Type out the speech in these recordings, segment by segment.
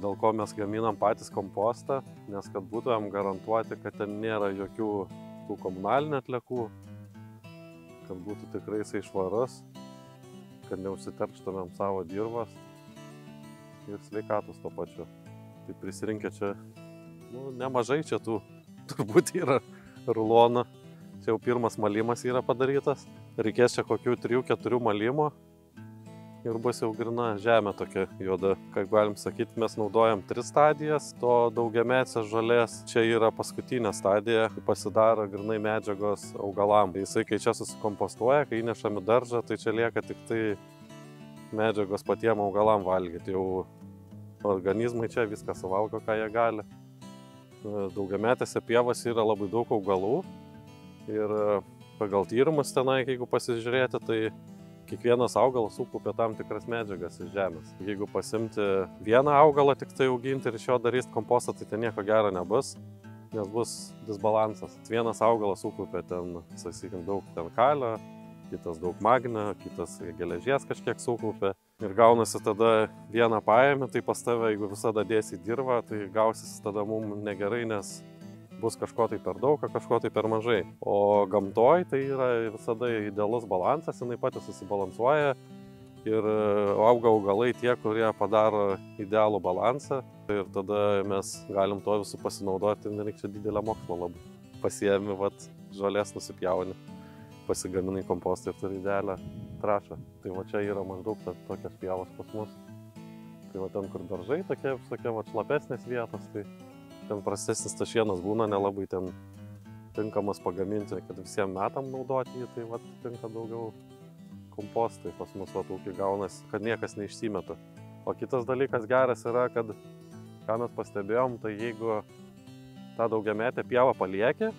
dėl ko mes gaminam patys kompostą, nes kad būtumėm garantuoti, kad ten nėra jokių tų komunalinių atliekų, kad būtų tikrai jisai švarus, kad neužsiterštumėm savo dirvos ir sveikatos tuo pačiu. Tai prisirinkę čia, nemažai čia tų, turbūt yra rulonų. Čia jau pirmas malimas yra padarytas. Reikės čia kokių 3-4 malimo ir bus jau grina žemė tokia juoda. Kaip galim sakyti, mes naudojam 3 stadijas to daugiametės žolės. Čia yra paskutinė stadija, kai pasidaro grinai medžiagos augalam. Jisai, kai čia susikompostuoja, kai įnešam į daržą, tai čia lieka tik tai medžiagos patiem augalam valgyti. Jau organizmai čia viską suvalgo, ką jie gali. Daugiametėse pievose yra labai daug augalų ir pagal tyrimus tenai, jeigu pasižiūrėti, tai kiekvienas augalas sukaupia tam tikras medžiagas iš žemės. Jeigu pasimti vieną augalą tik tai auginti ir iš jo daryti kompostą, tai ten nieko gero nebus, nes bus disbalansas. Vienas augalas sukaupia ten, sakykim, daug ten kalio, kitas daug magnio, kitas geležies kažkiek sukaupia. Ir gaunasi tada vieną paėmį, tai pas tave, jeigu visada dėsi į dirvą, tai gausis tada mums negerai, nes bus kažko tai per daug, kažko tai per mažai. O gamtoj tai yra visada idealus balansas, jinai pati susibalansuoja ir auga augalai tie, kurie padaro idealų balansą. Ir tada mes galim to visų pasinaudoti, nereikia čia didelio mokslo labai. Pasiemi, žolės nusipjauni, pasigaminai kompostą ir turi idealią trašą. Tai va čia yra maždaug tokios pievos pas mus. Tai va ten, kur daržai, tokie šlapesnės vietos, tai ten prastesnis tas šienas būna, nelabai ten tinkamas pagaminti, kad visiems metam naudoti jį, tai va tinka daugiau kompostui. Pas mus va ūkiai gaunasi, kad niekas neišsimeta. O kitas dalykas geras yra, kad, ką mes pastebėjom, tai jeigu tą daugiametę pievą palieki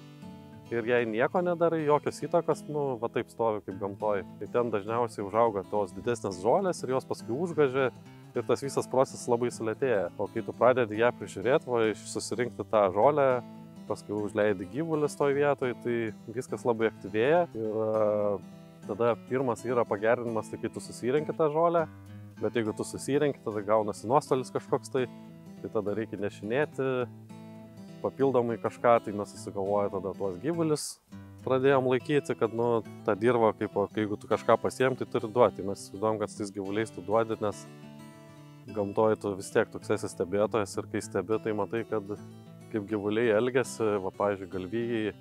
ir jei nieko nedarai, jokios įtakos, va taip stovi kaip gamtoj, tai ten dažniausiai užauga tos didesnės žolės ir jos paskui užgažia ir tas visas procesas labai sulėtėja. O kai tu pradedi ją prižiūrėti, susirinkti tą žolę, paskui užleidi gyvulius toj vietoj, tai viskas labai aktyvėja. Ir tada pirmas yra pagerinimas, tai kai tu susirenki tą žolę, bet jeigu tu susirenki, tada gaunasi nuostolis kažkoks, tai tada reikia nešinėti papildomai kažką, tai mes susigalvoja tada tuos gyvulius pradėjom laikyti, kad tą dirvą, jeigu tu kažką pasiemi, tai turi duoti. Mes įsidom, kad su tais gyvuliais tu duodi, nes gamtoj tu vis tiek toks esi stebėtojas ir kai stebi, tai matai, kad kaip gyvuliai elgiasi, pavyzdžiui, galvijai,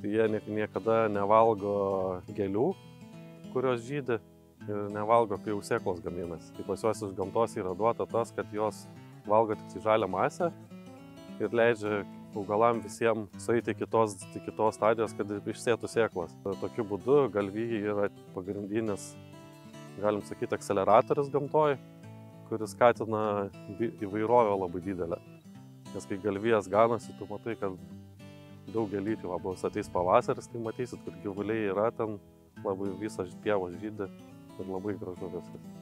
tai jie niekada nevalgo gėlių, kurios žydi ir nevalgo, kai jau sėklos gaminasi. Tai pas juos iš gamtos yra duota tas, kad jos valgo tik žalią masę ir leidžia augalam visiems sueiti iki kitos stadijos, kad išsėtų sėklas. Tokiu būdu galvijai yra pagrindinis, galim sakyti, akceleratorius gamtoj, kuris skatina įvairovę labai didelę. Nes kai galvijas ganasi, tu matai, kad daug gėlyčių, bus ateis pavasaris, tai matysit, kad gyvuliai yra ten, labai visos pievos žydi ir labai gražu viskas.